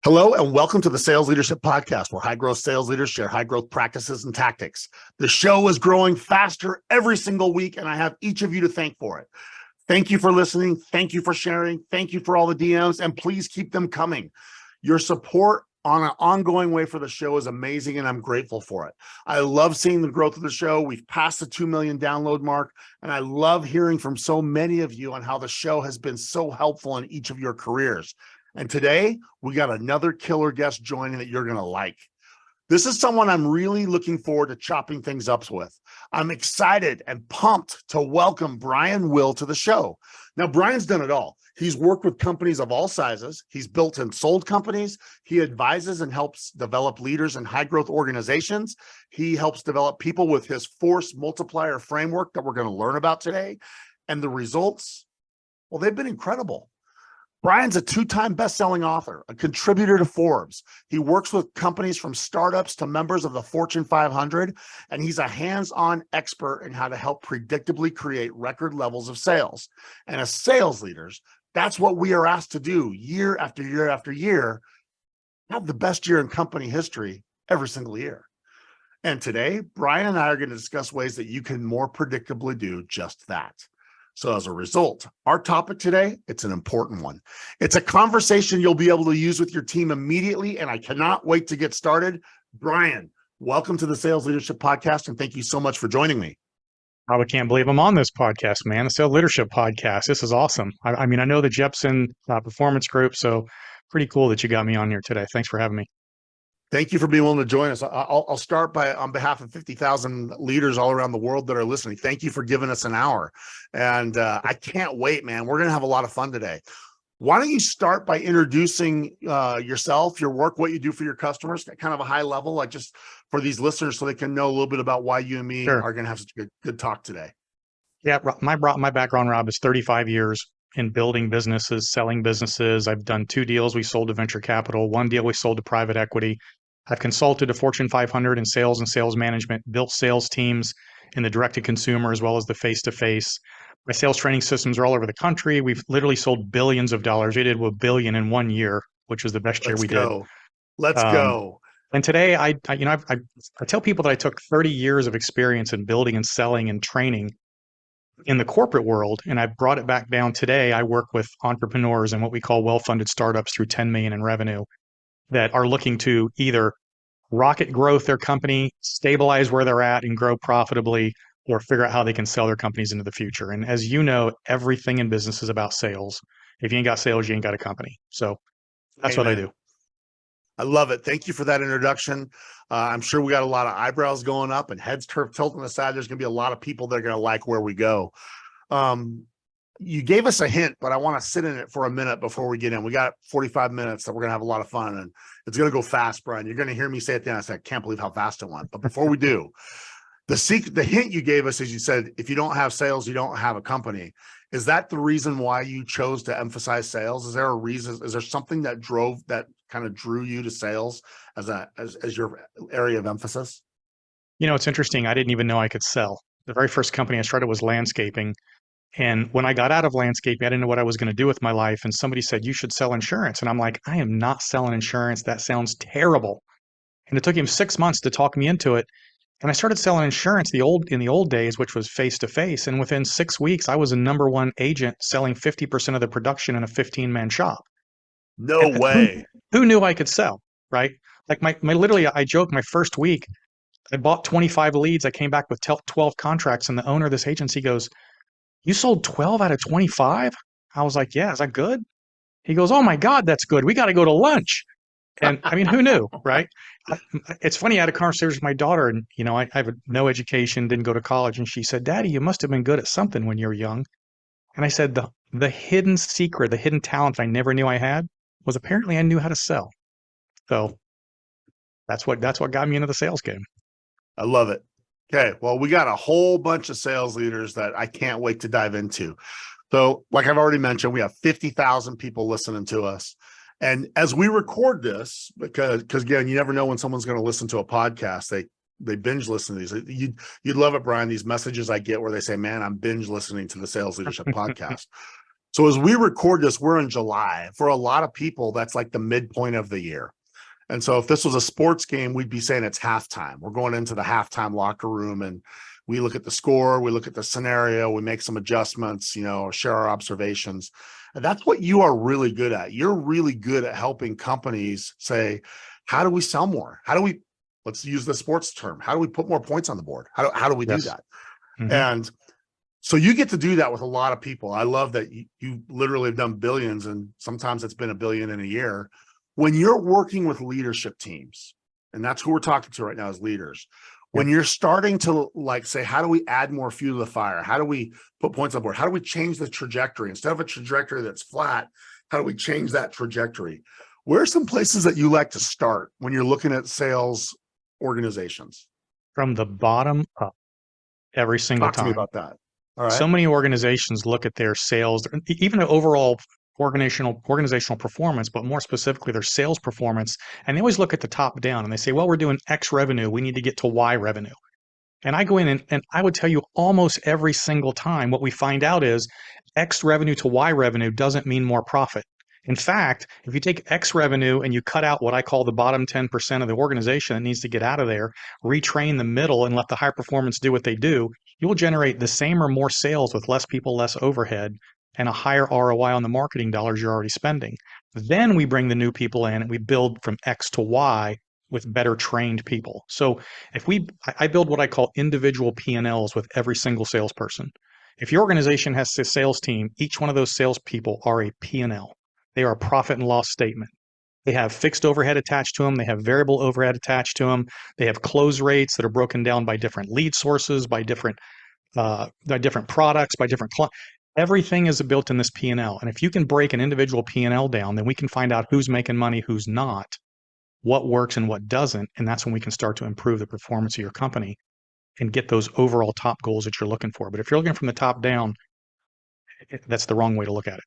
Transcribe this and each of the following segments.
Hello and welcome to the Sales Leadership Podcast, where high-growth sales leaders share high-growth practices and tactics. The show is growing faster every single week, and I have each of you to thank for it. Thank you for listening. Thank you for sharing. Thank you for all the DMs, and please keep them coming. Your support on an ongoing way for the show is amazing, and I'm grateful for it. I love seeing the growth of the show. We've passed the 2 million download mark, and I love hearing from so many of you on how the show has been so helpful in each of your careers. And today, we got another killer guest joining that you're going to like. This is someone I'm really looking forward to chopping things up with. I'm excited and pumped to welcome Brian Will to the show. Now, Brian's done it all. He's worked with companies of all sizes. He's built and sold companies. He advises and helps develop leaders in high-growth organizations. He helps develop people with his force multiplier framework that we're going to learn about today. And the results, well, they've been incredible. Brian's a two-time best-selling author, a contributor to Forbes. He works with companies from startups to members of the Fortune 500, and he's a hands-on expert in how to help predictably create record levels of sales. And as sales leaders, that's what we are asked to do year after year after year, have the best year in company history every single year. And today, Brian and I are going to discuss ways that you can more predictably do just that. So as a result, our topic today, it's an important one. It's a conversation you'll be able to use with your team immediately, and I cannot wait to get started. Brian, welcome to the Sales Leadership Podcast, and thank you so much for joining me. I can't believe I'm on this podcast, man. The Sales Leadership Podcast. This is awesome. I mean, I know the Jeppsen performance group, so pretty cool that you got me on here today. Thanks for having me. Thank you for being willing to join us. I'll start by, on behalf of 50,000 leaders all around the world that are listening, thank you for giving us an hour. And I can't wait, man. We're going to have a lot of fun today. Why don't you start by introducing yourself, your work, what you do for your customers at kind of a high level, like just for these listeners so they can know a little bit about why you and me are going to have such a good talk today. Yeah, my background, Rob, is 35 years in building businesses, selling businesses. I've done 2 deals we sold to venture capital, 1 deal we sold to private equity. I've consulted to Fortune 500 in sales and sales management, built sales teams in the direct-to-consumer as well as the face-to-face. My sales training systems are all over the country. We've literally sold billions of dollars. We did $1 billion in 1 year, which was the best year we did. Let's go. And today, I tell people that I took 30 years of experience in building and selling and training in the corporate world, and I brought it back down. Today, I work with entrepreneurs and what we call well-funded startups through 10 million in revenue that are looking to either rocket growth their company, stabilize where they're at and grow profitably, or figure out how they can sell their companies into the future. And as you know, everything in business is about sales. If you ain't got sales, you ain't got a company. So that's what I do. I love it. Thank you for that introduction. I'm sure we got a lot of eyebrows going up and heads tilting aside. There's going to be a lot of people that are going to like where we go. You gave us a hint, but I want to sit in it for a minute before we get in. We got 45 minutes that we're going to have a lot of fun, and it's going to go fast, Brian. You're going to hear me say at the end, I said, I can't believe how fast it went. But before we do, the hint you gave us is you said, if you don't have sales, you don't have a company. Is that the reason why you chose to emphasize sales? Is there a reason? Is there something that kind of drew you to sales as your area of emphasis? You know, it's interesting. I didn't even know I could sell. The very first company I started was landscaping. And when I got out of landscaping, I didn't know what I was going to do with my life. And somebody said, you should sell insurance. And I'm like, I am not selling insurance. That sounds terrible. And it took him 6 months to talk me into it. And I started selling insurance in the old days, which was face-to-face. And within 6 weeks, I was a #1 agent selling 50% of the production in a 15-man shop. No way. Who knew I could sell, right? Like literally, I joke, my first week, I bought 25 leads. I came back with 12 contracts. And the owner of this agency goes, you sold 12 out of 25? I was like, yeah, is that good? He goes, oh my God, that's good. We got to go to lunch. And I mean, who knew, right? It's funny, I had a conversation with my daughter, and I have no education, didn't go to college. And she said, Daddy, you must have been good at something when you were young. And I said, the hidden secret, the hidden talent I never knew I had was apparently I knew how to sell. So that's what got me into the sales game. I love it. Okay, well, we got a whole bunch of sales leaders that I can't wait to dive into. So like I've already mentioned, we have 50,000 people listening to us. And as we record this, because again, you never know when someone's going to listen to a podcast, they binge listen to these. You'd love it, Brian, these messages I get where they say, man, I'm binge listening to the Sales Leadership Podcast. So as we record this, we're in July. For a lot of people, that's like the midpoint of the year. And so if this was a sports game, we'd be saying it's halftime. We're going into the halftime locker room and we look at the score, we look at the scenario, we make some adjustments, share our observations. And that's what you are really good at. You're really good at helping companies say, how do we sell more? Let's use the sports term. How do we put more points on the board? How do we do that? Mm-hmm. And so you get to do that with a lot of people. I love that you literally have done billions, and sometimes it's been $1 billion in a year. When you're working with leadership teams, and that's who we're talking to right now is leaders, when you're starting to say, how do we add more fuel to the fire? How do we put points on board? How do we change the trajectory? Instead of a trajectory that's flat, how do we change that trajectory? Where are some places that you like to start when you're looking at sales organizations? From the bottom up, every single Talk to me time. about that. All right. So many organizations look at their sales, even the overall organizational performance, but more specifically their sales performance, and they always look at the top down and they say, well, we're doing X revenue, we need to get to Y revenue. And I go in and I would tell you almost every single time what we find out is X revenue to Y revenue doesn't mean more profit. In fact, if you take X revenue and you cut out what I call the bottom 10% of the organization that needs to get out of there, retrain the middle and let the high performance do what they do, you will generate the same or more sales with less people, less overhead, and a higher ROI on the marketing dollars you're already spending. Then we bring the new people in and we build from X to Y with better trained people. So I build what I call individual P&Ls with every single salesperson. If your organization has a sales team, each one of those salespeople are a P&L. They are a profit and loss statement. They have fixed overhead attached to them. They have variable overhead attached to them. They have close rates that are broken down by different lead sources, by different products, by different clients. Everything is built in this P&L. And if you can break an individual P&L down, then we can find out who's making money, who's not, what works and what doesn't. And that's when we can start to improve the performance of your company and get those overall top goals that you're looking for. But if you're looking from the top down, that's the wrong way to look at it.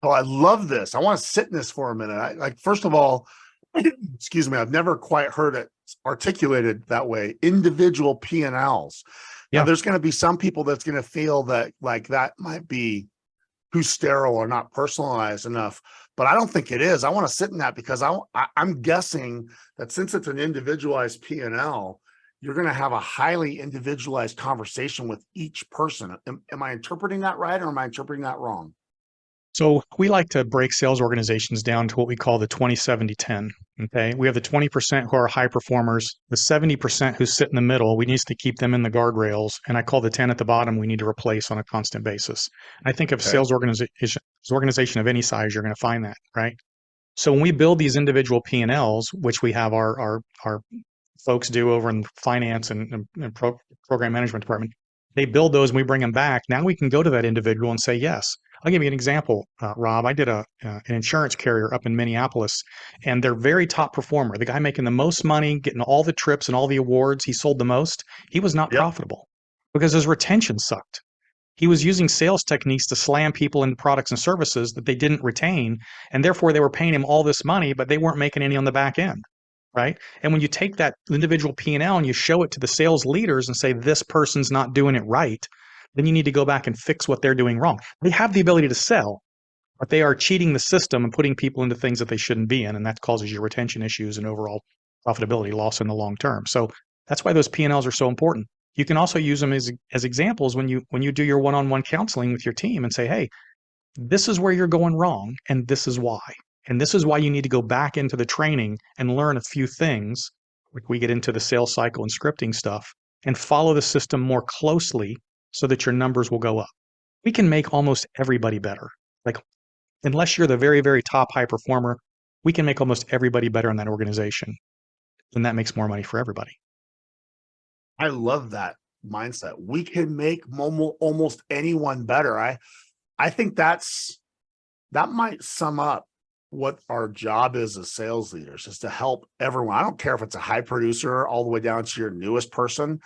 Oh, I love this. I want to sit in this for a minute. First of all, excuse me, I've never quite heard it articulated that way. Individual P&Ls. Now, there's going to be some people that's going to feel that that might be too sterile or not personalized enough, but I don't think it is. I want to sit in that because I'm guessing that since it's an individualized P&L, you're going to have a highly individualized conversation with each person. Am I interpreting that right, or am I interpreting that wrong? So we like to break sales organizations down to what we call the 20-70-10. Okay. We have the 20% who are high performers, the 70% who sit in the middle. We need to keep them in the guardrails. And I call the 10 at the bottom we need to replace on a constant basis. I think of sales organization of any size, you're going to find that, right? So when we build these individual P&Ls, which we have our folks do over in finance and program management department, they build those and we bring them back. Now we can go to that individual and say, yes. I'll give you an example, Rob. I did an insurance carrier up in Minneapolis, and their very top performer, the guy making the most money, getting all the trips and all the awards, he sold the most. He was not profitable because his retention sucked. He was using sales techniques to slam people into products and services that they didn't retain, and therefore they were paying him all this money, but they weren't making any on the back end, right? And when you take that individual P&L and you show it to the sales leaders and say, this person's not doing it right, then you need to go back and fix what they're doing wrong. They have the ability to sell, but they are cheating the system and putting people into things that they shouldn't be in, and that causes you retention issues and overall profitability loss in the long term. So that's why those P&Ls are so important. You can also use them as examples when you do your one-on-one counseling with your team and say, hey, this is where you're going wrong, and this is why. And this is why you need to go back into the training and learn a few things, like we get into the sales cycle and scripting stuff, and follow the system more closely so that your numbers will go up. We can make almost everybody better. Like, unless you're the very, very top high performer, we can make almost everybody better in that organization. And that makes more money for everybody. I love that mindset. We can make almost anyone better. I think that might sum up what our job is as sales leaders, is to help everyone. I don't care if it's a high producer all the way down to your newest person.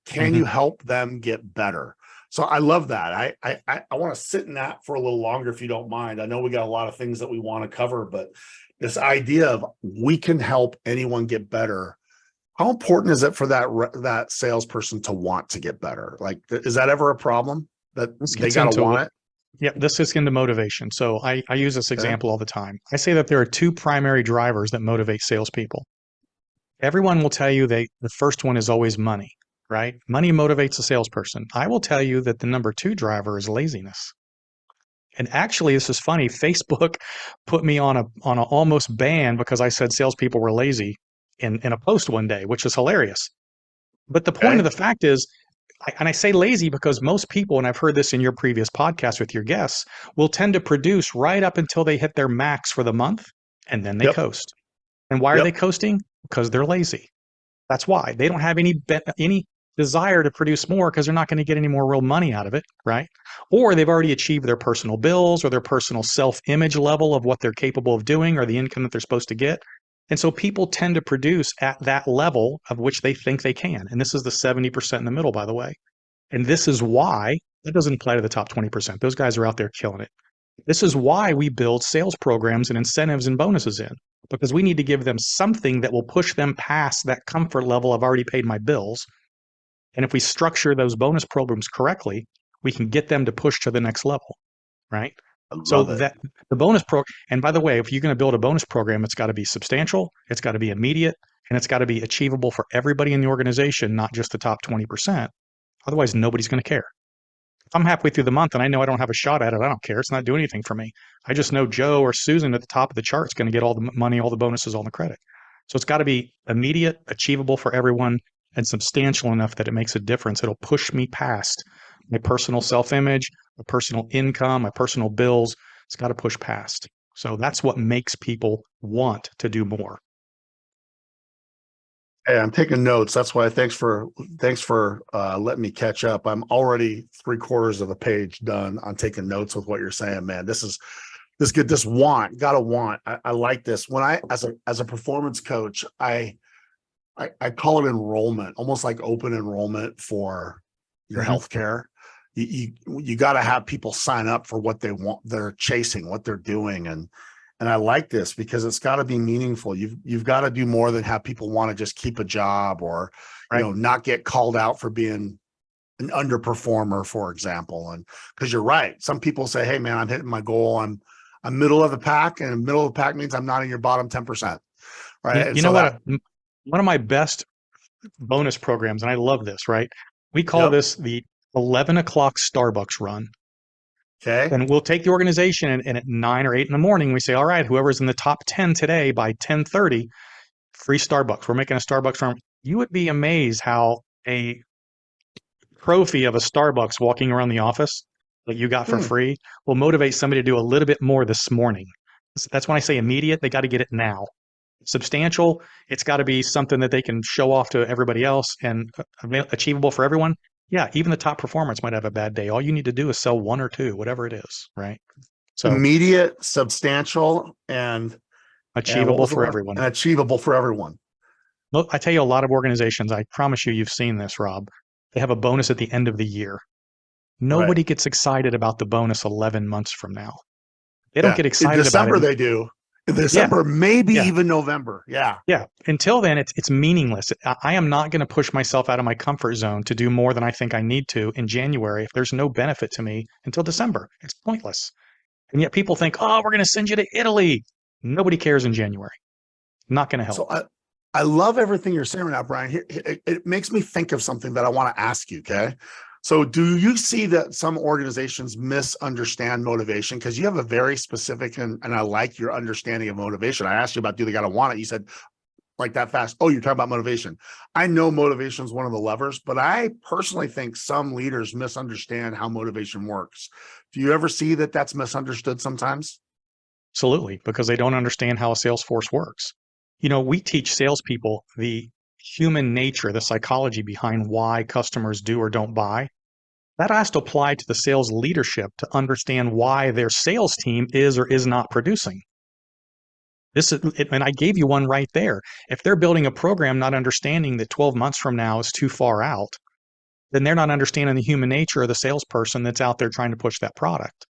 Can you help them get better? So I love that. I want to sit in that for a little longer, if you don't mind. I know we got a lot of things that we want to cover, but this idea of we can help anyone get better. How important is it for that salesperson to want to get better? Like, is that ever a problem that they got to want it? Yep, this is into motivation. So I use this Okay. example all the time. I say that there are two primary drivers that motivate salespeople. Everyone will tell you the first one is always money, right? Money motivates a salesperson. I will tell you that the number two driver is laziness. And actually, this is funny. Facebook put me on a almost ban because I said salespeople were lazy in a post one day, which is hilarious. But the point of Okay. the fact is, and I say lazy because most people, and I've heard this in your previous podcast with your guests, will tend to produce right up until they hit their max for the month, and then they Yep. coast. And why are they Yep. coasting? Because they're lazy. That's why they don't have any desire to produce more because they're not going to get any more real money out of it, right? Or they've already achieved their personal bills or their personal self-image level of what they're capable of doing or the income that they're supposed to get. And so people tend to produce at that level of which they think they can. And this is the 70% in the middle, by the way. And this is why that doesn't apply to the top 20%. Those guys are out there killing it. This is why we build sales programs and incentives and bonuses in, because we need to give them something that will push them past that comfort level. I've already paid my bills. And if we structure those bonus programs correctly, we can get them to push to the next level, right? I So love it. that the bonus pro, and by the way, if you're going to build a bonus program, it's got to be substantial, it's got to be immediate, and it's got to be achievable for everybody in the organization, not just the top 20%. Otherwise, nobody's going to care. If I'm halfway through the month and I know I don't have a shot at it, I don't care. It's not doing anything for me. I just know Joe or Susan at the top of the chart is going to get all the money, all the bonuses, all the credit. So it's got to be immediate, achievable for everyone, and substantial enough that it makes a difference. It'll push me past my personal self-image, my personal income, my personal bills. It's got to push past. So that's what makes people want to do more. Hey, I'm taking notes. That's why thanks for letting me catch up. I'm already 3/4 of a page done on taking notes with what you're saying, man. This good. This gotta want. I like this. When I as a performance coach, I call it enrollment, almost like open enrollment for your Mhm. healthcare. You got to have people sign up for what they want, they're chasing, what they're doing, and I like this because it's got to be meaningful. You've got to do more than have people want to just keep a job or Right. not get called out for being an underperformer, for example. And because you're right, some people say, "Hey, man, I'm hitting my goal. I'm middle of the pack, and middle of the pack means I'm not in your bottom 10%." Right. And You so know that, what? One of my best bonus programs, and I love this, right? We call yep. this the 11 o'clock Starbucks run. Okay. And we'll take the organization and at 9 or 8 in the morning, we say, all right, whoever's in the top 10 today by 10:30, free Starbucks. We're making a Starbucks run. You would be amazed how a trophy of a Starbucks walking around the office that you got for Hmm. free will motivate somebody to do a little bit more this morning. That's when I say immediate, they got to get it now. Substantial, it's got to be something that they can show off to everybody else and achievable for everyone. Yeah, even the top performers might have a bad day. All you need to do is sell one or two, whatever it is, right? So Immediate, substantial, and what achievable was the for one? everyone. And achievable for everyone. Look, I tell you, a lot of organizations, I promise you've seen this, Rob. They have a bonus at the end of the year. Right. Nobody gets excited about the bonus 11 months from now. They don't Yeah. get In excited about it. December they do. In Yeah, December, maybe yeah, even November. Yeah. yeah. Until then, it's meaningless. I am not going to push myself out of my comfort zone to do more than I think I need to in January if there's no benefit to me until December. It's pointless. And yet people think, oh, we're going to send you to Italy. Nobody cares in January. Not going to help. So I love everything you're saying right now, Brian. It makes me think of something that I want to ask you. Okay. So do you see that some organizations misunderstand motivation? Because you have a very specific and I like your understanding of motivation. I asked you about do they gotta want it? You said like that fast. Oh, you're talking about motivation. I know motivation is one of the levers, but I personally think some leaders misunderstand how motivation works. Do you ever see that that's misunderstood sometimes? Absolutely, because they don't understand how a sales force works. We teach salespeople the human nature, the psychology behind why customers do or don't buy. That has to apply to the sales leadership to understand why their sales team is or is not producing. And I gave you one right there. If they're building a program not understanding that 12 months from now is too far out, then they're not understanding the human nature of the salesperson that's out there trying to push that product.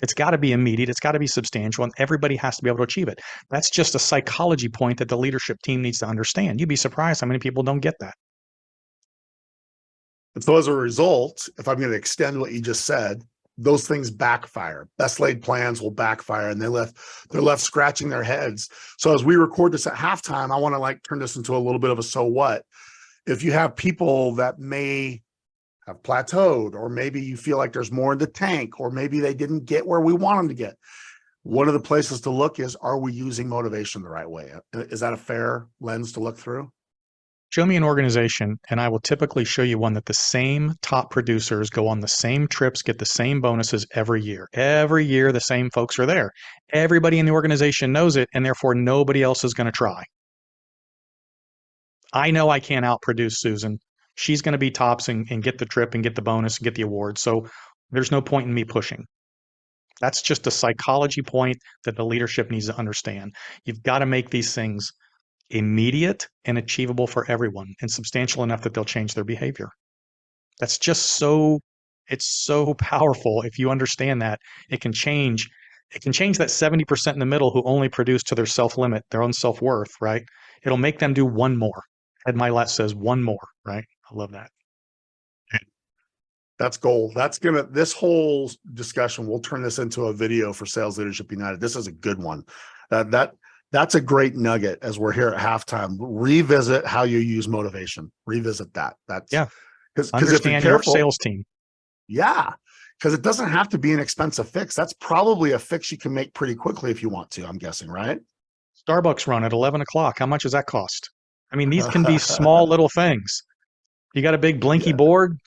It's got to be immediate, it's got to be substantial, and everybody has to be able to achieve it. That's just a psychology point that the leadership team needs to understand. You'd be surprised how many people don't get that. And so as a result, if I'm going to extend what you just said, those things backfire. Best laid plans will backfire, and they're left scratching their heads. So as we record this at halftime, I want to like turn this into a little bit of a so what. If you have people that may have plateaued, or maybe you feel like there's more in the tank, or maybe they didn't get where we want them to get, one of the places to look is, are we using motivation the right way? Is that a fair lens to look through? Show me an organization, and I will typically show you one that the same top producers go on the same trips, get the same bonuses every year. Every year, the same folks are there. Everybody in the organization knows it, and therefore nobody else is going to try. I know I can't outproduce Susan. She's going to be tops and get the trip and get the bonus and get the award. So there's no point in me pushing. That's just a psychology point that the leadership needs to understand. You've got to make these things immediate and achievable for everyone and substantial enough that they'll change their behavior. That's just so, it's so powerful. If you understand that, it can change that 70% in the middle who only produce to their self-limit, their own self-worth, right? It'll make them do one more. Ed Milet says one more, right? I love that. That's gold. This whole discussion, we'll turn this into a video for Sales Leadership United. This is a good one. That's a great nugget as we're here at halftime. Revisit how you use motivation. Revisit that. Because understand your sales team. Yeah. Because it doesn't have to be an expensive fix. That's probably a fix you can make pretty quickly if you want to, I'm guessing, right? Starbucks run at 11 o'clock. How much does that cost? I mean, these can be small little things. You got a big blinky board,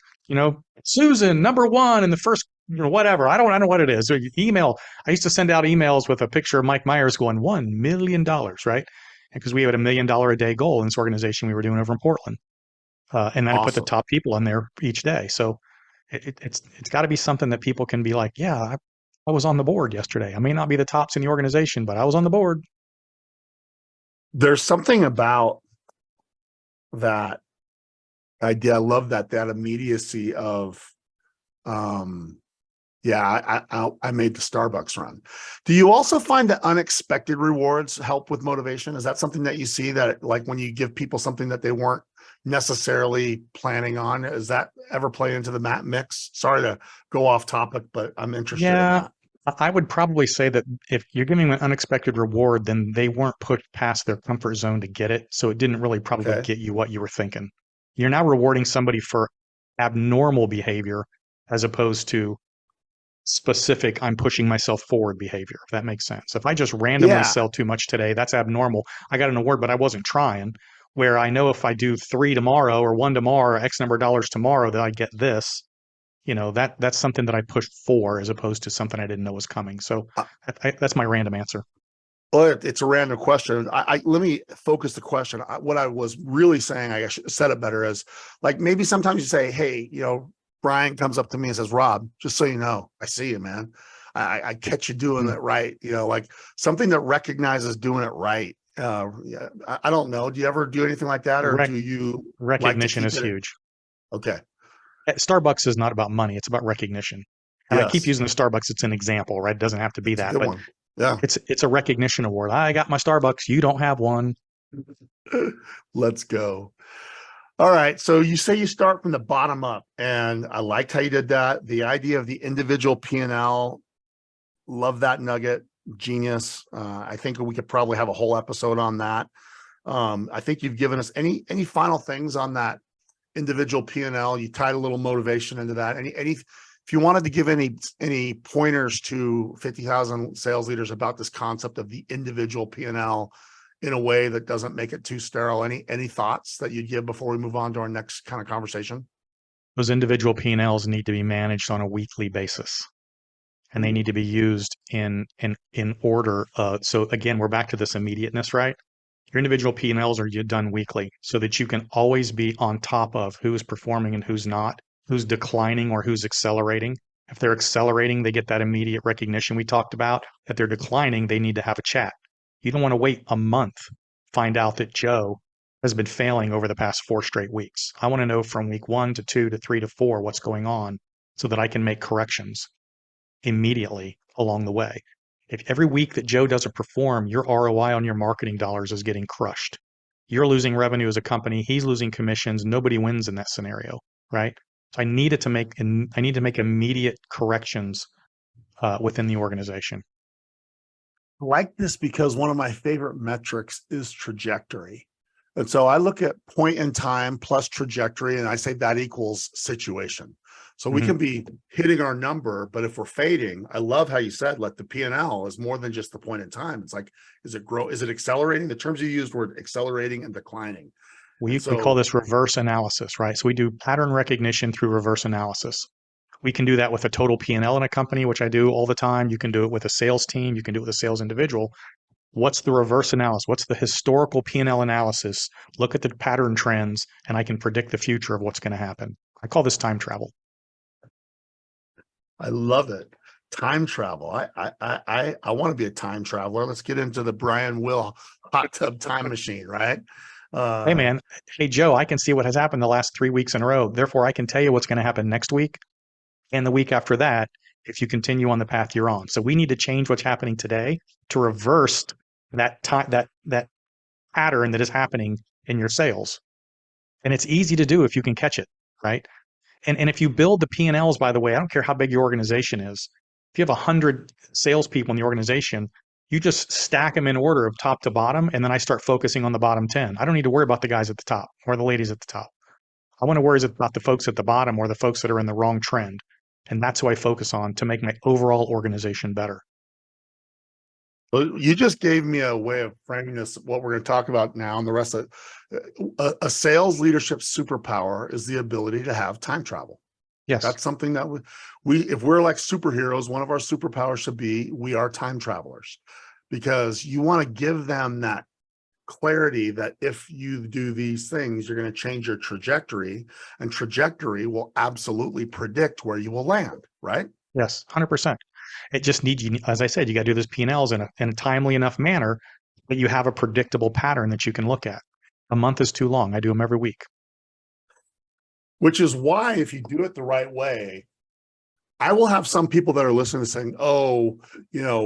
Susan, number one in the first, whatever. I don't know what it is. Email. I used to send out emails with a picture of Mike Myers going $1 million, right? Because we had $1 million a day goal in this organization we were doing over in Portland. And then I put the top people in there each day. So it's got to be something that people can be like, yeah, I was on the board yesterday. I may not be the tops in the organization, but I was on the board. There's something about that idea. I love that immediacy of, I made the Starbucks run. Do you also find that unexpected rewards help with motivation? Is that something that you see, that like when you give people something that they weren't necessarily planning on, does that ever play into the mix? Sorry to go off topic, but I'm interested in that. I would probably say that if you're giving them an unexpected reward, then they weren't pushed past their comfort zone to get it. So it didn't really probably get you what you were thinking. You're now rewarding somebody for abnormal behavior as opposed to specific, I'm pushing myself forward behavior, if that makes sense. If I just randomly sell too much today, that's abnormal. I got an award, but I wasn't trying. Where I know if I do 3 tomorrow or 1 tomorrow or X number of dollars tomorrow, that I get this. That's something that I pushed for as opposed to something I didn't know was coming. So that's my random answer. Well, it's a random question. Let me focus the question. What I was really saying, I should have said it better, is like maybe sometimes you say, hey, Brian comes up to me and says, Rob, just so you know, I see you, man. I catch you doing it right. Like something that recognizes doing it right. I don't know. Do you ever do anything like that, or do you? Recognition is huge. Okay. Starbucks is not about money. It's about recognition. And I keep using the Starbucks. It's an example, right? It doesn't have to be that, but it's a recognition award. I got my Starbucks. You don't have one. Let's go. All right. So you say you start from the bottom up, and I liked how you did that. The idea of the individual P&L, love that nugget. Genius. I think we could probably have a whole episode on that. I think you've given us any final things on that individual P&L. You tied a little motivation into that. Any if you wanted to give any pointers to 50,000 sales leaders about this concept of the individual P&L in a way that doesn't make it too sterile, any thoughts that you'd give before we move on to our next kind of conversation? Those individual P&Ls need to be managed on a weekly basis, and they need to be used in order. So again, we're back to this immediateness, right? Your individual P&Ls are done weekly so that you can always be on top of who's performing and who's not, who's declining or who's accelerating. If they're accelerating, they get that immediate recognition we talked about. If they're declining, they need to have a chat. You don't want to wait a month, find out that Joe has been failing over the past 4 straight weeks. I want to know from week 1 to 2 to 3 to 4 what's going on so that I can make corrections immediately along the way. If every week that Joe doesn't perform, your ROI on your marketing dollars is getting crushed. You're losing revenue as a company. He's losing commissions. Nobody wins in that scenario, right? So I need to make immediate corrections within the organization. I like this because one of my favorite metrics is trajectory. And so I look at point in time plus trajectory, and I say that equals situation. So we can be hitting our number, but if we're fading, I love how you said, let the P&L is more than just the point in time. It's like, is it accelerating? The terms you used were accelerating and declining. We And call so, this reverse analysis, right? So we do pattern recognition through reverse analysis. We can do that with a total P&L in a company, which I do all the time. You can do it with a sales team. You can do it with a sales individual. What's the reverse analysis? What's the historical P&L analysis? Look at the pattern trends, and I can predict the future of what's going to happen. I call this time travel. I love it. Time travel. I want to be a time traveler. Let's get into the Brian Will hot tub time machine, right? Hey, man. Hey, Joe, I can see what has happened the last 3 weeks in a row. Therefore, I can tell you what's going to happen next week and the week after that if you continue on the path you're on. So we need to change what's happening today to reverse that time, that pattern that is happening in your sales. And it's easy to do if you can catch it, right? And if you build the P&Ls, by the way, I don't care how big your organization is. If you have 100 salespeople in the organization, you just stack them in order of top to bottom, and then I start focusing on the bottom 10. I don't need to worry about the guys at the top or the ladies at the top. I want to worry about the folks at the bottom or the folks that are in the wrong trend. And that's who I focus on to make my overall organization better. Well, you just gave me a way of framing this, what we're going to talk about now, and the rest of a sales leadership superpower is the ability to have time travel. Yes. That's something that if we're like superheroes, one of our superpowers should be we are time travelers, because you want to give them that clarity that if you do these things, you're going to change your trajectory, and trajectory will absolutely predict where you will land, right? Yes, 100%. It just needs you, as I said, you got to do those P&Ls in a timely enough manner that you have a predictable pattern that you can look at. A month is too long. I do them every week. Which is why if you do it the right way, I will have some people that are listening saying, oh,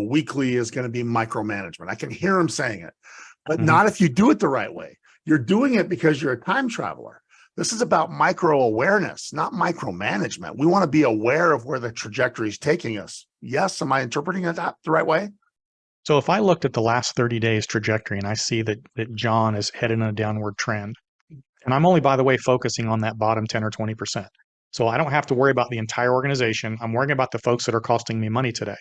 weekly is going to be micromanagement. I can hear them saying it, but not if you do it the right way. You're doing it because you're a time traveler. This is about micro awareness, not micromanagement. We want to be aware of where the trajectory is taking us. Yes. Am I interpreting it the right way? So if I looked at the last 30 days trajectory and I see that John is headed in a downward trend, and I'm only, by the way, focusing on that bottom 10 or 20%. So I don't have to worry about the entire organization. I'm worrying about the folks that are costing me money today.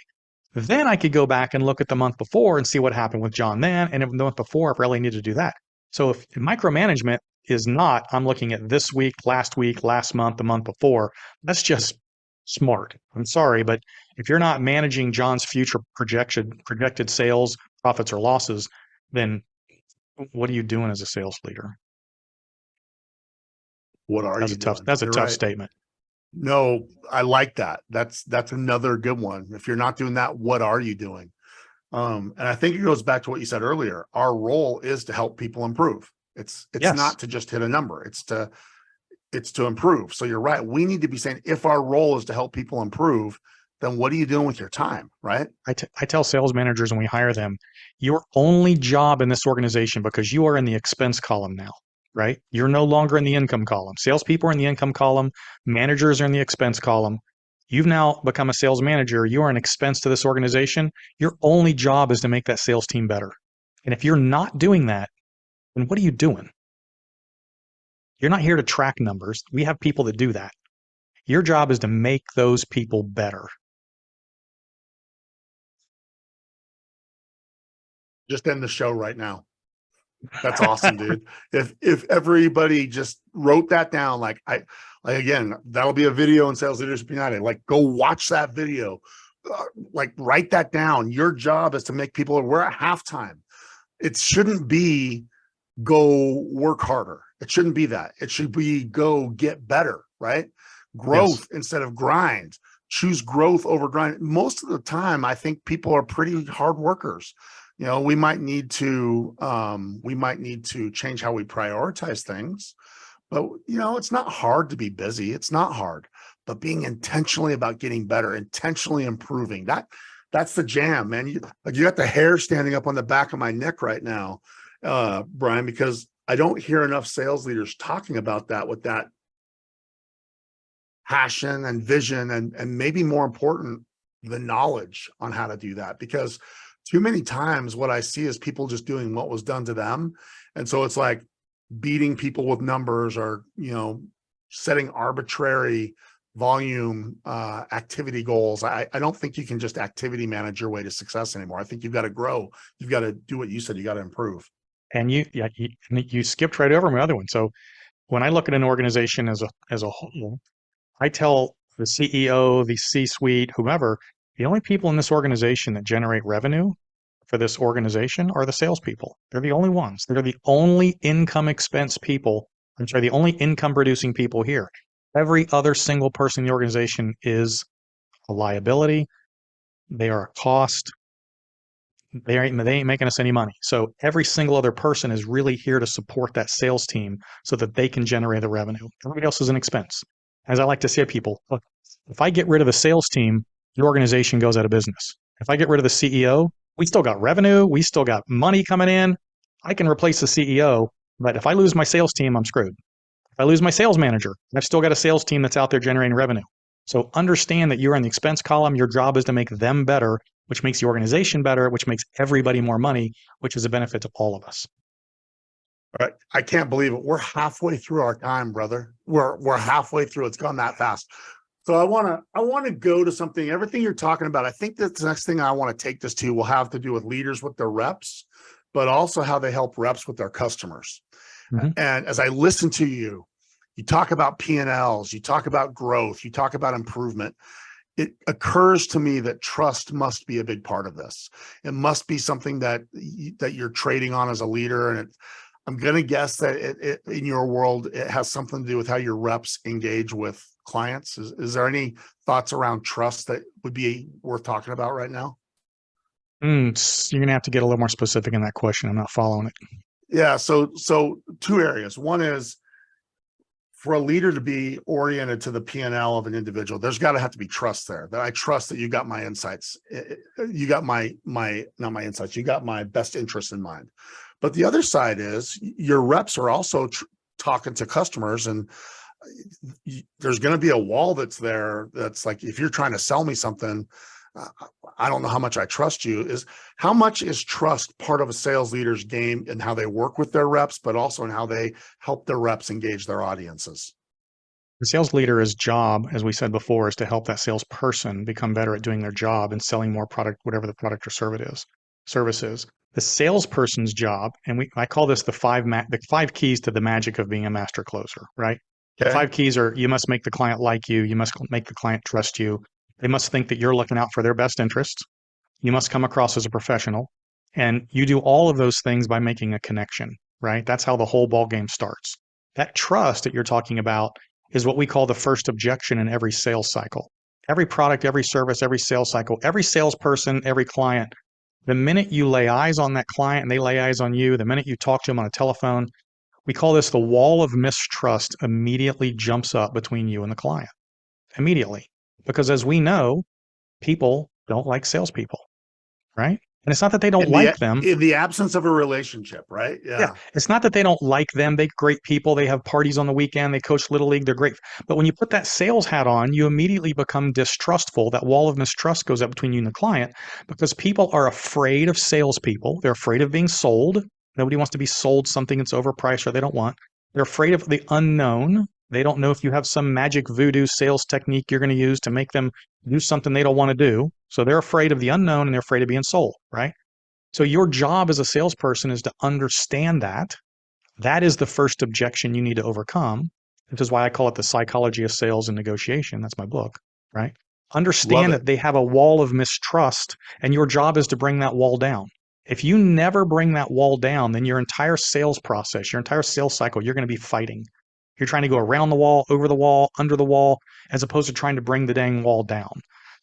Then I could go back and look at the month before and see what happened with John then. And the month before, I really need to do that. So if micromanagement is not, I'm looking at this week, last month, the month before, that's just smart. I'm sorry, but if you're not managing John's future projected sales, profits, or losses, then what are you doing as a sales leader? What are you doing? That's a You're tough right. statement. No, I like that. That's another good one. If you're not doing that, what are you doing? And I think it goes back to what you said earlier. Our role is to help people improve. It's Yes. not to just hit a number. It's to improve. So you're right. We need to be saying, if our role is to help people improve, then what are you doing with your time, right? I tell sales managers when we hire them, your only job in this organization, because you are in the expense column now, right? You're no longer in the income column. Salespeople are in the income column. Managers are in the expense column. You've now become a sales manager. You are an expense to this organization. Your only job is to make that sales team better. And if you're not doing that, then what are you doing? You're not here to track numbers. We have people that do that. Your job is to make those people better. Just end the show right now. That's awesome, dude. If everybody just wrote that down, like again, that'll be a video in Sales Leadership United. Like, go watch that video. Like, write that down. Your job is to make people. We're at halftime. It shouldn't be go work harder. It shouldn't be that. It should be go get better, right? Growth instead of grind. Choose growth over grind. Most of the time, I think people are pretty hard workers. We might need to change how we prioritize things, but it's not hard to be busy. It's not hard, but being intentionally about getting better, intentionally improving, that's the jam, man. You got the hair standing up on the back of my neck right now, Brian, because I don't hear enough sales leaders talking about that with that passion and vision, and maybe more important, the knowledge on how to do that. Because too many times what I see is people just doing what was done to them. And so it's like beating people with numbers, or, setting arbitrary volume activity goals. I don't think you can just activity manage your way to success anymore. I think you've got to grow. You've got to do what you said. You got to improve. And you skipped right over my other one. So when I look at an organization as a whole, I tell the CEO, the C-suite, whomever, the only people in this organization that generate revenue for this organization are the salespeople. They're the only ones. They're the only income expense people. I'm sorry, the only income producing people here. Every other single person in the organization is a liability. They are a cost. They ain't making us any money. So every single other person is really here to support that sales team so that they can generate the revenue. Everybody else is an expense. As I like to say to people, look, if I get rid of the sales team, your organization goes out of business. If I get rid of the CEO, we still got revenue. We still got money coming in. I can replace the CEO, but if I lose my sales team, I'm screwed. If I lose my sales manager, I've still got a sales team that's out there generating revenue. So understand that you're in the expense column. Your job is to make them better, which makes the organization better, which makes everybody more money, which is a benefit to all of us. All right. I can't believe it. We're halfway through our time, brother. We're halfway through. It's gone that fast. So I want to go to something, everything you're talking about. I think that the next thing I want to take this to will have to do with leaders with their reps, but also how they help reps with their customers. Mm-hmm. And as I listen to you, you talk about P&Ls, you talk about growth, you talk about improvement. It occurs to me that trust must be a big part of this. It must be something that you're trading on as a leader. And I'm going to guess that it in your world, it has something to do with how your reps engage with clients. Is there any thoughts around trust that would be worth talking about right now? You're going to have to get a little more specific in that question. I'm not following it. Yeah. So two areas. One is, for a leader to be oriented to the P&L of an individual, there's got to have to be trust there. That I trust that you got my insights. You got not my insights. You got my best interest in mind. But the other side is your reps are also talking to customers, and there's going to be a wall that's there. That's like, if you're trying to sell me something, I don't know how much I trust you. How much is trust part of a sales leader's game and how they work with their reps, but also in how they help their reps engage their audiences? The sales leader's job, as we said before, is to help that salesperson become better at doing their job and selling more product, whatever the product or service is. The salesperson's job, and I call this the five keys to the magic of being a master closer, right? Okay. The 5 keys are: you must make the client like you. You must make the client trust you. They must think that you're looking out for their best interests. You must come across as a professional. And you do all of those things by making a connection, right? That's how the whole ball game starts. That trust that you're talking about is what we call the first objection in every sales cycle. Every product, every service, every sales cycle, every salesperson, every client, the minute you lay eyes on that client and they lay eyes on you, the minute you talk to them on a telephone, we call this the wall of mistrust immediately jumps up between you and the client. Immediately. Because as we know, people don't like salespeople, right? And it's not that they don't like them. In the absence of a relationship, right? Yeah. It's not that they don't like them. They're great people. They have parties on the weekend. They coach Little League. They're great. But when you put that sales hat on, you immediately become distrustful. That wall of mistrust goes up between you and the client because people are afraid of salespeople. They're afraid of being sold. Nobody wants to be sold something that's overpriced or they don't want. They're afraid of the unknown. They don't know if you have some magic voodoo sales technique you're going to use to make them do something they don't want to do. So they're afraid of the unknown and they're afraid of being sold, right? So your job as a salesperson is to understand that. That is the first objection you need to overcome, which is why I call it the psychology of sales and negotiation. That's my book, right? Understand that they have a wall of mistrust and your job is to bring that wall down. If you never bring that wall down, then your entire sales process, your entire sales cycle, you're going to be fighting. You're trying to go around the wall, over the wall, under the wall, as opposed to trying to bring the dang wall down.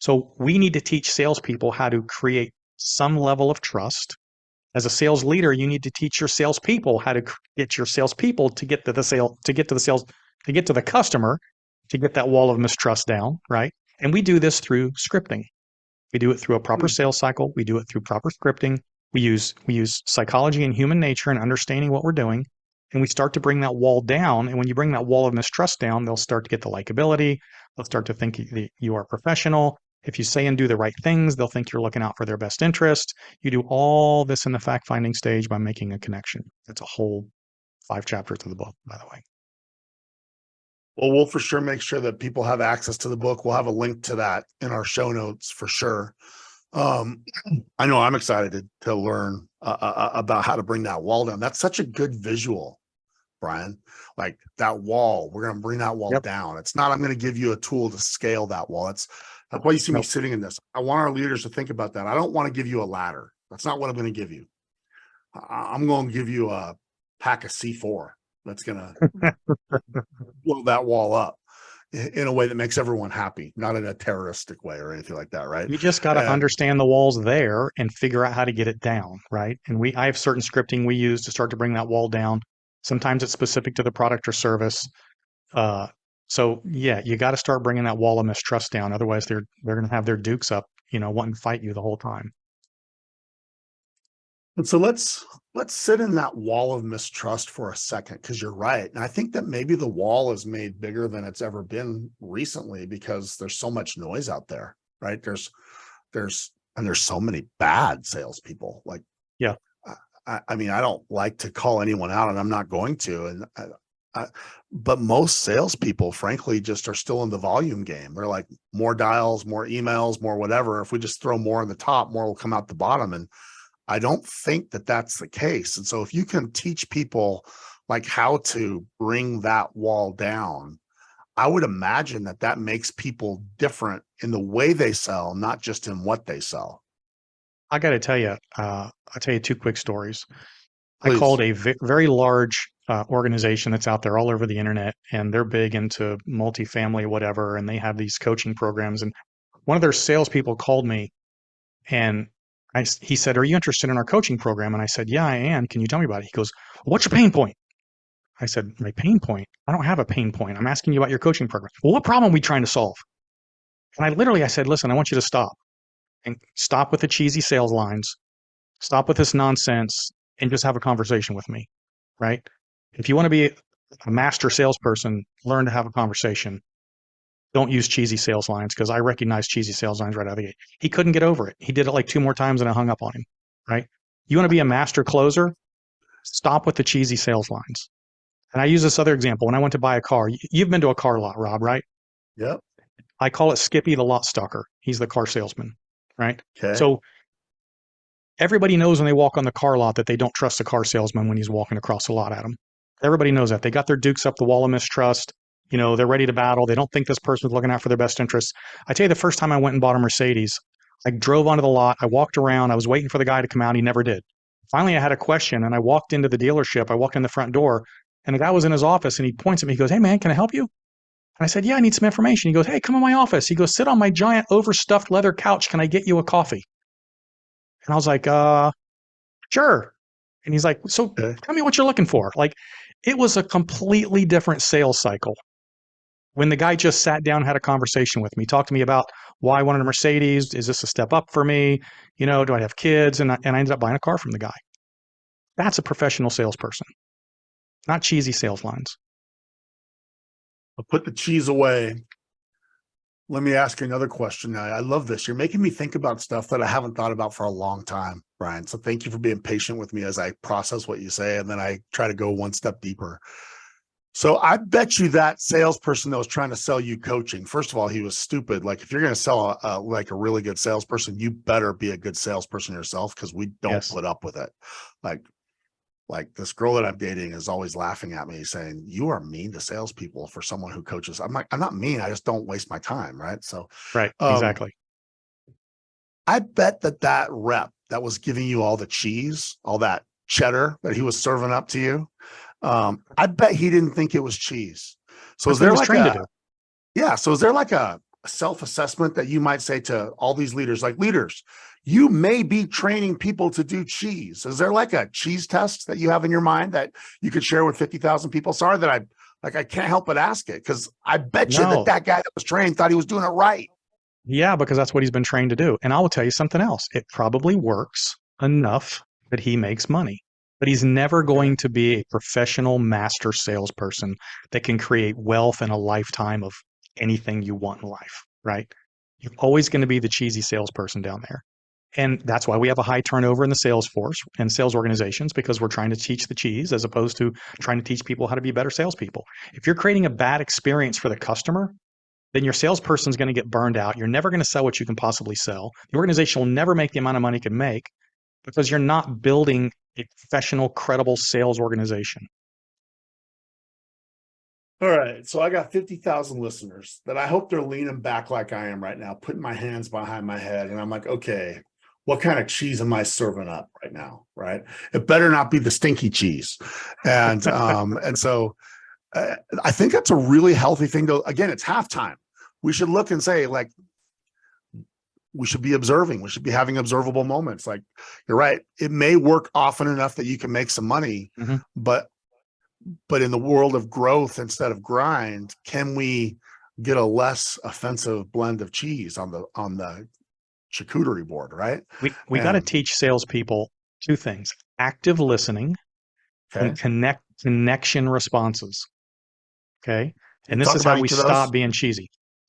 So we need to teach salespeople how to create some level of trust. As a sales leader, you need to teach your salespeople how to get your salespeople to get to the customer, to get that wall of mistrust down, right? And we do this through scripting. We do it through a proper sales cycle. We do it through proper scripting. We use psychology and human nature and understanding what we're doing. And we start to bring that wall down. And when you bring that wall of mistrust down, they'll start to get the likability. They'll start to think you are professional. If you say and do the right things, they'll think you're looking out for their best interest. You do all this in the fact finding stage by making a connection. It's a whole 5 chapters of the book, by the way. Well, we'll for sure make sure that people have access to the book. We'll have a link to that in our show notes for sure. Um, I know I'm excited to learn about how to bring that wall down. That's such a good visual, Brian. Like that wall, we're going to bring that wall Yep. down. It's not, I'm going to give you a tool to scale that wall. That's why you see me Nope. sitting in this. I want our leaders to think about that. I don't want to give you a ladder. That's not what I'm going to give you. I'm going to give you a pack of C4 that's going to blow that wall up in a way that makes everyone happy, not in a terroristic way or anything like that, right? You just got to understand the walls there and figure out how to get it down, right? And I have certain scripting we use to start to bring that wall down. Sometimes it's specific to the product or service. So yeah, you got to start bringing that wall of mistrust down. Otherwise, they're going to have their dukes up, wanting to fight you the whole time. And so let's sit in that wall of mistrust for a second, because you're right. And I think that maybe the wall is made bigger than it's ever been recently because there's so much noise out there, right? There's so many bad salespeople. Like, yeah, I mean, I don't like to call anyone out, and I'm not going to. And but most salespeople, frankly, just are still in the volume game. They're like, more dials, more emails, more whatever. If we just throw more on the top, more will come out the bottom. And I don't think that that's the case. And so if you can teach people like how to bring that wall down, I would imagine that that makes people different in the way they sell, not just in what they sell. I got to tell you, I'll tell you 2 quick stories. Please. I called a very large organization that's out there all over the internet, and they're big into multifamily, whatever, and they have these coaching programs. And one of their salespeople called me, and he said, "Are you interested in our coaching program?" And I said, "Yeah, I am. Can you tell me about it?" He goes, "What's your pain point?" I said, "My pain point? I don't have a pain point. I'm asking you about your coaching program." "Well, what problem are we trying to solve?" And I said, "Listen, I want you to stop with the cheesy sales lines. Stop with this nonsense and just have a conversation with me, right? If you want to be a master salesperson, learn to have a conversation. Don't use cheesy sales lines, because I recognize cheesy sales lines right out of the gate." He couldn't get over it. He did it like 2 more times and I hung up on him, right? You want to be a master closer? Stop with the cheesy sales lines. And I use this other example. When I went to buy a car, you've been to a car lot, Rob, right? Yep. I call it Skippy the lot stalker. He's the car salesman, right? Okay. So everybody knows when they walk on the car lot that they don't trust the car salesman when he's walking across the lot at them. Everybody knows that. They got their dukes up, the wall of mistrust. They're ready to battle. They don't think this person's looking out for their best interests. I tell you, the first time I went and bought a Mercedes, I drove onto the lot. I walked around. I was waiting for the guy to come out. He never did. Finally, I had a question, and I walked into the dealership. I walked in the front door, and the guy was in his office, and he points at me. He goes, "Hey, man, can I help you?" And I said, "Yeah, I need some information." He goes, "Hey, come in my office." He goes, "Sit on my giant overstuffed leather couch. Can I get you a coffee?" And I was like, "Sure." And he's like, "So Okay. tell me what you're looking for." Like, it was a completely different sales cycle when the guy just sat down and had a conversation with me, talked to me about why I wanted a Mercedes. Is this a step up for me? Do I have kids? And I ended up buying a car from the guy. That's a professional salesperson, not cheesy sales lines. I'll put the cheese away. Let me ask you another question now. I love this. You're making me think about stuff that I haven't thought about for a long time, Brian. So thank you for being patient with me as I process what you say, and then I try to go one step deeper. So I bet you that salesperson that was trying to sell you coaching, first of all, he was stupid. Like, if you're going to sell like a really good salesperson, you better be a good salesperson yourself, because we don't Yes. put up with it. Like this girl that I'm dating is always laughing at me saying, "You are mean to salespeople for someone who coaches." I'm like, I'm not mean. I just don't waste my time. Right. So, Right. Exactly. I bet that rep that was giving you all the cheese, all that cheddar that he was serving up to you, I bet he didn't think it was cheese. So That's is what he there was like trained to do. yeah. So is there like a self-assessment that you might say to all these leaders, like, leaders, you may be training people to do cheese. Is there like a cheese test that you have in your mind that you could share with 50,000 people? Sorry that I can't help but ask it, because I bet you No. that guy that was trained thought he was doing it right. Yeah, because that's what he's been trained to do. And I will tell you something else. It probably works enough that he makes money, but he's never going to be a professional master salesperson that can create wealth in a lifetime of anything you want in life, right? You're always going to be the cheesy salesperson down there. And that's why we have a high turnover in the sales force and sales organizations, because we're trying to teach the cheese as opposed to trying to teach people how to be better salespeople. If you're creating a bad experience for the customer, then your salesperson is going to get burned out. You're never going to sell what you can possibly sell. The organization will never make the amount of money it can make because you're not building a professional, credible sales organization. All right. So I got 50,000 listeners that I hope they're leaning back like I am right now, putting my hands behind my head. And I'm like, okay, what kind of cheese am I serving up right now? Right. It better not be the stinky cheese. And so I think that's a really healthy thing to, again, it's halftime. We should look and say, like, we should be observing. We should be having observable moments. Like, you're right. It may work often enough that you can make some money, but in the world of growth instead of grind, can we get a less offensive blend of cheese on the charcuterie board, right? We got to teach salespeople two things: active listening and connection responses. Okay. And this is how we stop being cheesy.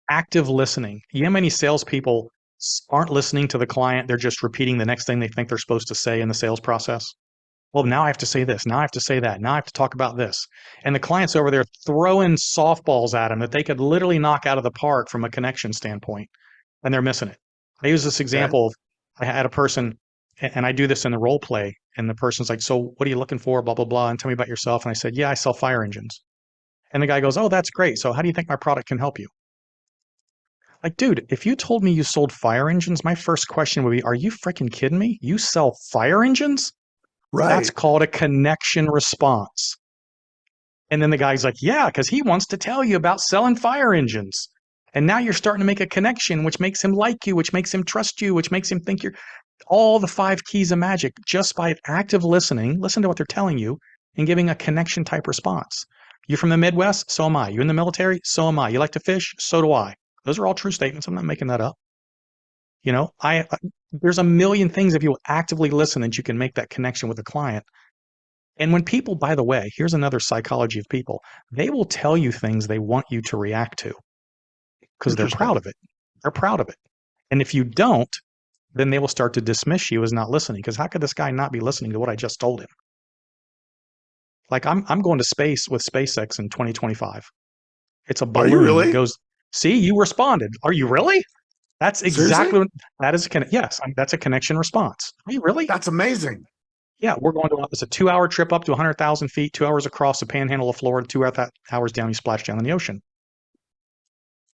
Active listening. You know how many salespeople aren't listening to the client? They're just repeating the next thing they think they're supposed to say in the sales process. Well, now I have to say this. Now I have to say that. Now I have to talk about this. And the client's over there throwing softballs at them that they could literally knock out of the park from a connection standpoint, and they're missing it. I use this example. I had a person, and I do this in the role play, and the person's like, so what are you looking for? Blah, blah, blah. And tell me about yourself. And I said, yeah, I sell fire engines. And the guy goes, oh, that's great. So how do you think my product can help you? Like, dude, if you told me you sold fire engines, my first question would be, are you freaking kidding me? You sell fire engines? Right. That's called a connection response. And then the guy's like, yeah, because he wants to tell you about selling fire engines. And now you're starting to make a connection, which makes him like you, which makes him trust you, which makes him think you're all the 5 keys of magic just by active listening. Listen to what they're telling you and giving a connection type response. You're from the Midwest? So am I. You in the military? So am I. You like to fish? So do I. Those are all true statements. I'm not making that up. You know, there's a million things if you actively listen that you can make that connection with the client. And when people, by the way, here's another psychology of people, they will tell you things they want you to react to because they're proud of it. They're proud of it. And if you don't, then they will start to dismiss you as not listening, because how could this guy not be listening to what I just told him? Like, I'm going to space with SpaceX in 2025. It's a balloon. Are you really? That goes, see, you responded. Are you really? That's exactly what that is. Yes, that's a connection response. Are you really? That's amazing. Yeah, we're going to, it's a 2-hour trip up to 100,000 feet, 2 hours across the panhandle of Florida, 2 hours down, you splash down in the ocean.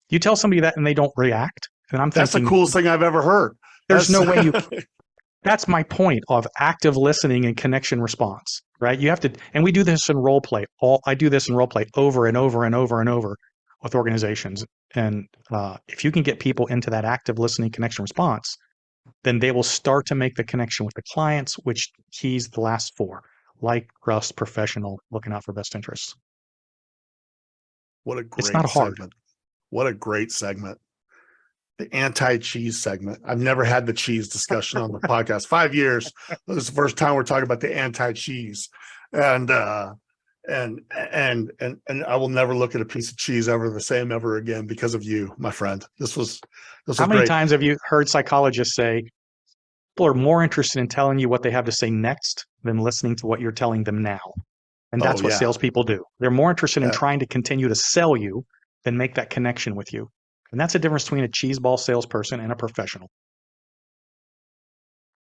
You tell somebody that and they don't react, and I'm thinking, that's the coolest thing I've ever heard. There's no way you, that's my point of active listening and connection response, right? You have to, and we do this in role play. I do this in role play over and over and over and over with organizations. And if you can get people into that active listening connection response, then they will start to make the connection with the clients, which keys the last 4, like, trust, professional, looking out for best interests. What a great it's not hard. segment. What a great segment. The anti-cheese segment. I've never had the cheese discussion on the podcast. 5 years. This is the first time we're talking about the anti-cheese. And I will never look at a piece of cheese ever the same ever again because of you, my friend. This was How many great. times have you heard psychologists say people are more interested in telling you what they have to say next than listening to what you're telling them now? And that's what salespeople do. They're more interested in trying to continue to sell you than make that connection with you. And that's the difference between a cheeseball salesperson and a professional.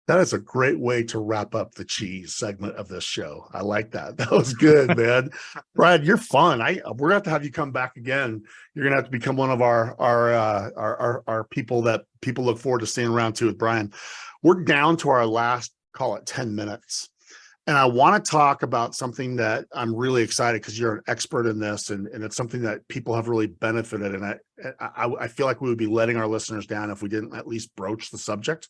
That is a great way to wrap up the cheese segment of this show. I like that. That was good, man. Brad, you're fun. We're gonna have to have you come back again. You're gonna have to become one of our people that people look forward to seeing around too with Brian. We're down to our last, call it 10 minutes. And I want to talk about something that I'm really excited because you're an expert in this, and it's something that people have really benefited. And I feel like we would be letting our listeners down if we didn't at least broach the subject.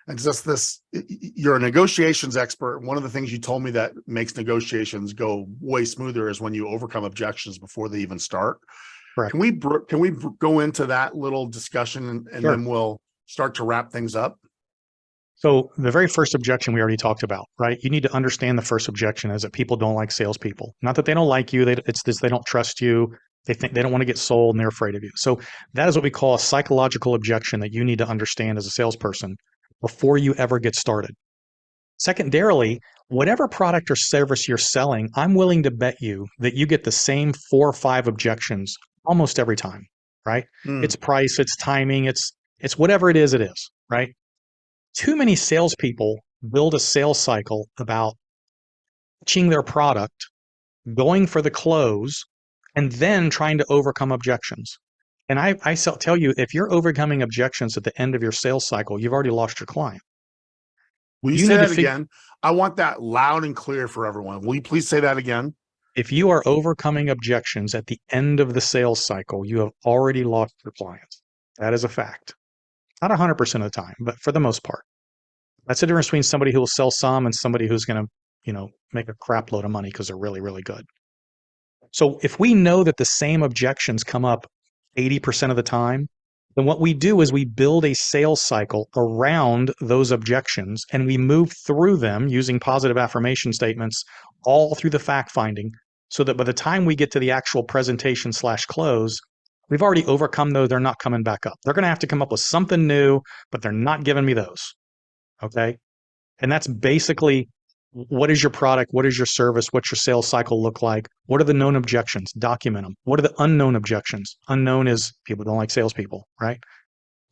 And just this, you're a negotiations expert. One of the things you told me that makes negotiations go way smoother is when you overcome objections before they even start. Correct. Can we go into that little discussion and then we'll start to wrap things up? So the very first objection we already talked about, right? You need to understand the first objection is that people don't like salespeople. Not that they don't like you. It's this, they don't trust you. They don't want to get sold and they're afraid of you. So that is what we call a psychological objection that you need to understand as a salesperson before you ever get started. Secondarily, whatever product or service you're selling, I'm willing to bet you that you get the same 4 or 5 objections almost every time, right? Hmm. It's price, it's timing, it's whatever it is, right? Too many salespeople build a sales cycle about pitching their product, going for the close, and then trying to overcome objections. And tell you, if you're overcoming objections at the end of your sales cycle, you've already lost your client. Will you You say need to that figure, again? I want that loud and clear for everyone. Will you please say that again? if you are overcoming objections at the end of the sales cycle, you have already lost your client. That is a fact. Not 100% of the time, but for the most part. That's the difference between somebody who will sell some and somebody who's going to, make a crap load of money because they're really, really good. So if we know that the same objections come up 80% of the time, then what we do is we build a sales cycle around those objections and we move through them using positive affirmation statements all through the fact finding so that by the time we get to the actual presentation slash close, we've already overcome those. They're not coming back up. They're going to have to come up with something new, but they're not giving me those. Okay. And that's basically, what is your product? What is your service? What's your sales cycle look like? What are the known objections? Document them. What are the unknown objections? Unknown is people don't like salespeople, right?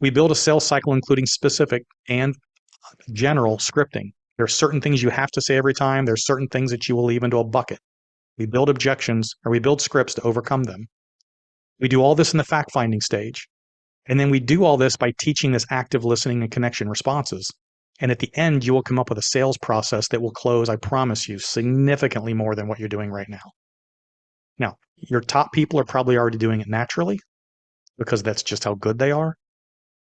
We build a sales cycle including specific and general scripting. There are certain things you have to say every time. There's certain things that you will leave into a bucket. We build objections or we build scripts to overcome them. We do all this in the fact finding stage. And then we do all this by teaching this active listening and connection responses. And at the end, you will come up with a sales process that will close, I promise you, significantly more than what you're doing right now. Now, your top people are probably already doing it naturally because that's just how good they are.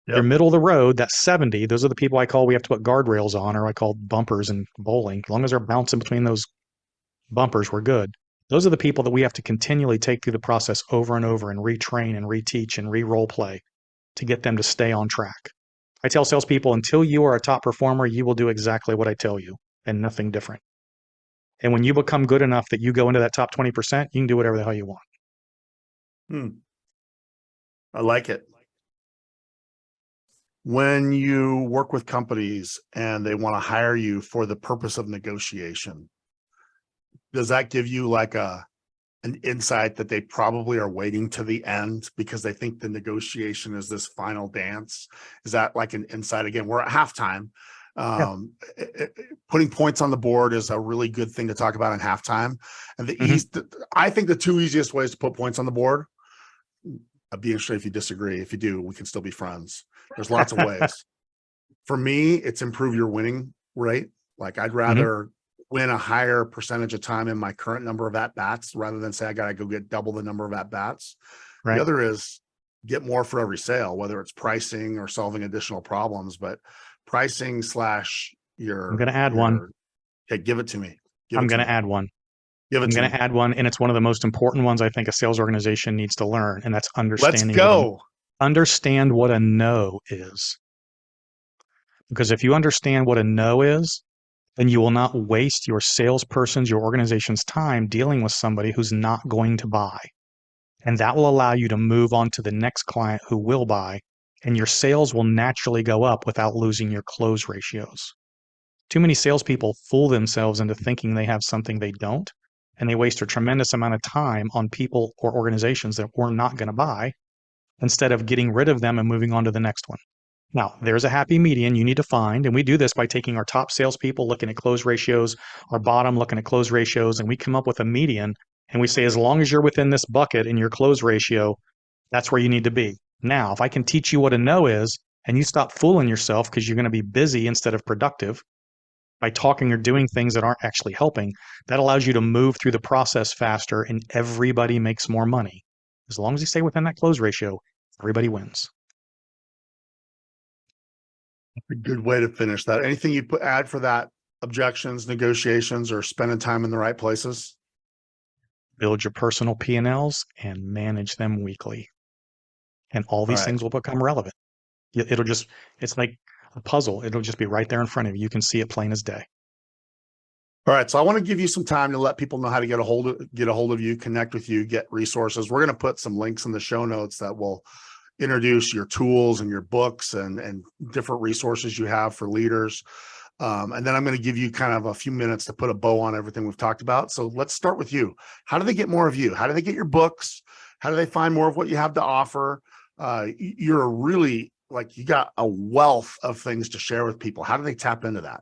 Your Yep. middle of the road, that 70, those are the people I call we have to put guardrails on, or I call bumpers in bowling. As long as they're bouncing between those bumpers, we're good. Those are the people that we have to continually take through the process over and over and retrain and reteach and re-role play to get them to stay on track. I tell salespeople, until you are a top performer, you will do exactly what I tell you and nothing different. And when you become good enough that you go into that top 20%, you can do whatever the hell you want. Hmm. I like it. When you work with companies and they want to hire you for the purpose of negotiation, does that give you like an insight that they probably are waiting to the end because they think the negotiation is this final dance? Is that like an insight? Again, we're at halftime. Yeah. Putting points on the board is a really good thing to talk about in halftime. And hmm I think the 2 easiest ways to put points on the board, I'd be interested if you disagree. If you do, we can still be friends. There's lots of ways. For me, it's improve your winning rate. Like I'd hmm rather win a higher percentage of time in my current number of at bats rather than say I got to go get double the number of at bats. The Right. other is get more for every sale, whether it's pricing or solving additional problems. But pricing slash I'm going to add one. hey, give it to me. Give I'm it to going to me. add one. Give it I'm to going me. to add one. And it's one of the most important ones I think a sales organization needs to learn. And that's Let's go. understand what a no is. Because if you understand what a no is, then you will not waste your salesperson's, your organization's time dealing with somebody who's not going to buy. And that will allow you to move on to the next client who will buy. And your sales will naturally go up without losing your close ratios. Too many salespeople fool themselves into thinking they have something they don't. And they waste a tremendous amount of time on people or organizations that we're not going to buy instead of getting rid of them and moving on to the next one. Now, there's a happy median you need to find, and we do this by taking our top salespeople, looking at close ratios, our bottom looking at close ratios, and we come up with a median, and we say, as long as you're within this bucket in your close ratio, that's where you need to be. Now, if I can teach you what a no is, and you stop fooling yourself because you're going to be busy instead of productive by talking or doing things that aren't actually helping, that allows you to move through the process faster, and everybody makes more money. As long as you stay within that close ratio, everybody wins. A good way to finish that. Anything you add for that? Objections, negotiations, or spending time in the right places? Build your personal P&Ls and manage them weekly. And all All these right. things will become relevant. It's like a puzzle. It'll just be right there in front of you. You can see it plain as day. All right. So I want to give you some time to let people know how to get a hold of you, connect with you, get resources. We're going to put some links in the show notes that will introduce your tools and your books and different resources you have for leaders. And then I'm going to give you kind of a few minutes to put a bow on everything we've talked about. So let's start with you. How do they get more of you? How do they get your books? How do they find more of what you have to offer? You're really you got a wealth of things to share with people. How do they tap into that?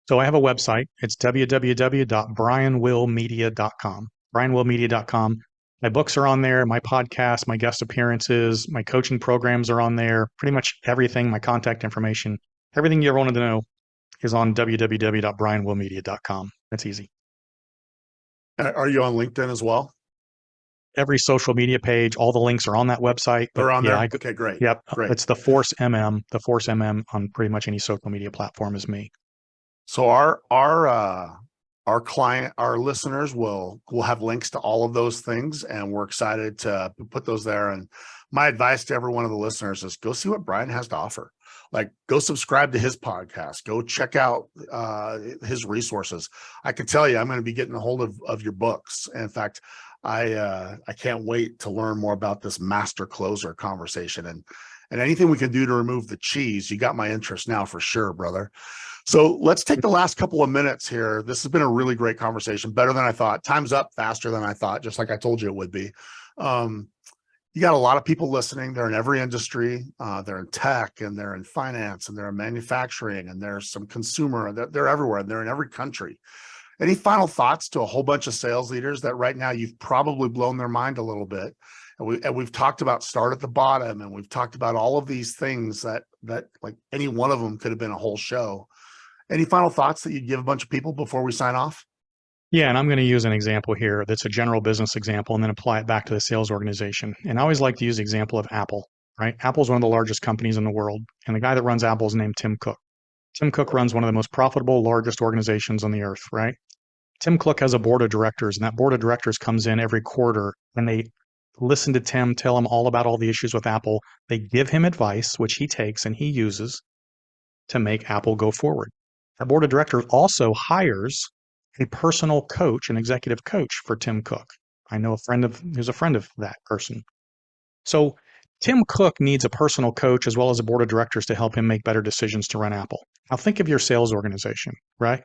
So I have a website. It's www.brianwillmedia.com. brianwillmedia.com. My books are on there, my podcast, my guest appearances, my coaching programs are on there. Pretty much everything, my contact information, everything you ever wanted to know is on www.brianwillmedia.com. That's easy. Are you on LinkedIn as well? Every social media page, all the links are on that website. They're on there? Okay, great. Yep. Great. It's the Force MM. The Force MM on pretty much any social media platform is me. So our listeners will have links to all of those things, and we're excited to put those there. And my advice to every one of the listeners is go see what Brian has to offer. Go subscribe to his podcast, go check out his resources. I can tell you, I'm going to be getting a hold of your books. In fact, I can't wait to learn more about this master closer conversation and anything we can do to remove the cheese. You got my interest now for sure, brother. So let's take the last couple of minutes here. This has been a really great conversation, better than I thought. Time's up faster than I thought, just like I told you it would be. You got a lot of people listening. They're in every industry. They're in tech, and they're in finance, and they're in manufacturing, and there's some consumer. They're everywhere, and they're in every country. Any final thoughts to a whole bunch of sales leaders that right now you've probably blown their mind a little bit? And we've talked about start at the bottom, and we've talked about all of these things that like any one of them could have been a whole show. Any final thoughts that you'd give a bunch of people before we sign off? Yeah, and I'm going to use an example here that's a general business example and then apply it back to the sales organization. And I always like to use the example of Apple, right? Apple's one of the largest companies in the world, and the guy that runs Apple is named Tim Cook. Tim Cook runs one of the most profitable, largest organizations on the earth, right? Tim Cook has a board of directors, and that board of directors comes in every quarter and they listen to Tim, tell him all about all the issues with Apple. They give him advice, which he takes and he uses to make Apple go forward. That board of directors also hires a personal coach, an executive coach for Tim Cook. I know who's a friend of that person. So Tim Cook needs a personal coach as well as a board of directors to help him make better decisions to run Apple. Now think of your sales organization, right?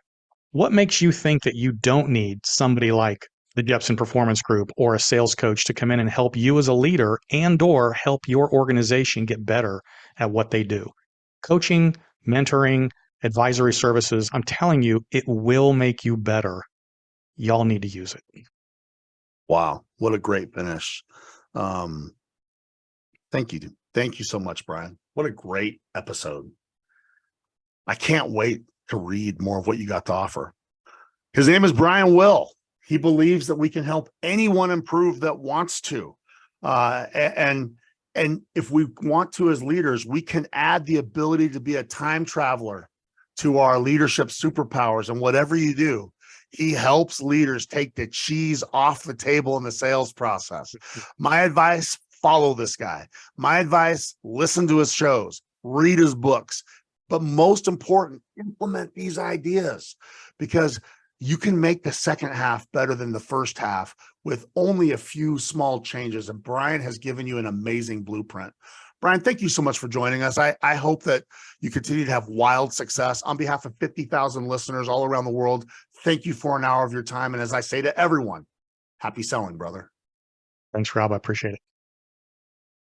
What makes you think that you don't need somebody like the Jeppsen Performance Group or a sales coach to come in and help you as a leader and/or help your organization get better at what they do? Coaching, mentoring, advisory services, I'm telling you, it will make you better. Y'all need to use it. Wow, what a great finish. Thank you. Thank you so much, Brian. What a great episode. I can't wait to read more of what you got to offer. His name is Brian Will. He believes that we can help anyone improve that wants to. And if we want to as leaders, we can add the ability to be a time traveler to our leadership superpowers. And whatever you do, he helps leaders take the cheese off the table in the sales process. My advice, follow this guy. My advice, listen to his shows, read his books, but most important, implement these ideas, because you can make the second half better than the first half with only a few small changes. And Brian has given you an amazing blueprint. Brian, thank you so much for joining us. I hope that you continue to have wild success. On behalf of 50,000 listeners all around the world, thank you for an hour of your time. And as I say to everyone, happy selling, brother. Thanks, Rob. I appreciate it.